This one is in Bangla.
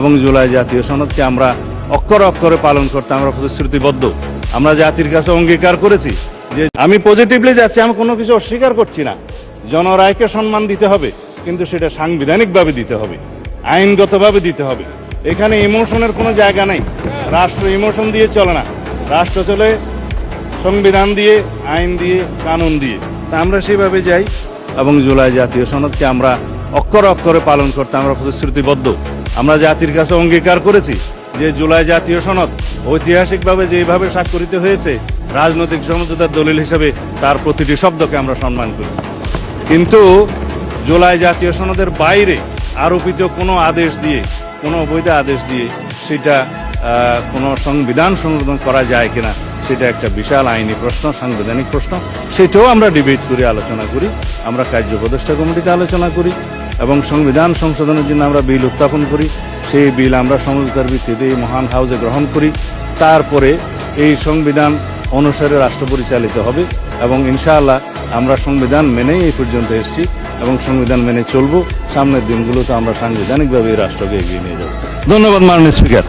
এবং জুলাই জাতীয় সনদকে আমরা অক্ষরে অক্ষরে পালন করতে আমরা প্রতিশ্রুতিবদ্ধ। আমরা জাতির কাছে অঙ্গীকার করেছি যে আমি পজিটিভলি যাচ্ছি, আমি কোনো কিছু অস্বীকার করছি না। জনরায়কে সম্মান দিতে হবে, কিন্তু সেটা সাংবিধানিকভাবে দিতে হবে, আইনগতভাবে দিতে হবে। এখানে ইমোশনের কোনো জায়গা নেই। রাষ্ট্র ইমোশন দিয়ে চলে না, রাষ্ট্র চলে সংবিধান দিয়ে, আইন দিয়ে, কানুন দিয়ে। তা আমরা সেভাবে যাই এবং জুলাই জাতীয় সনদকে আমরা অক্ষরে অক্ষরে পালন করতে আমরা প্রতিশ্রুতিবদ্ধ। আমরা জাতির কাছে অঙ্গীকার করেছি যে জুলাই জাতীয় সনদ ঐতিহাসিকভাবে যেভাবে স্বাক্ষরিত হয়েছে, রাজনৈতিক সমঝোতার দলিল হিসেবে তার প্রতিটি শব্দকে আমরা সম্মান করি। কিন্তু জুলাই জাতীয় সনদের বাইরে আরোপিত কোনো আদেশ দিয়ে, কোনো অবৈধ আদেশ দিয়ে সেটা কোনো সংবিধান সংশোধন করা যায় কিনা, সেটা একটা বিশাল আইনি প্রশ্ন, সাংবিধানিক প্রশ্ন। সেটাও আমরা ডিবেট করি, আলোচনা করি। আমরা কার্য উপদেষ্টা কমিটিতে আলোচনা করি এবং সংবিধান সংশোধনের জন্য আমরা বিল উত্থাপন করি। সেই বিল আমরা সমঝোতার ভিত্তিতে এই মহান হাউসে গ্রহণ করি। তারপরে এই সংবিধান অনুসারে রাষ্ট্র পরিচালিত হবে এবং ইনশাআল্লাহ আমরা সংবিধান মেনেই এই পর্যন্ত এসেছি এবং সংবিধান মেনে চলবো। সামনের দিনগুলোতে আমরা সাংবিধানিকভাবে এই রাষ্ট্রকে এগিয়ে নিয়ে যাব। ধন্যবাদ মাননীয় স্পিকার।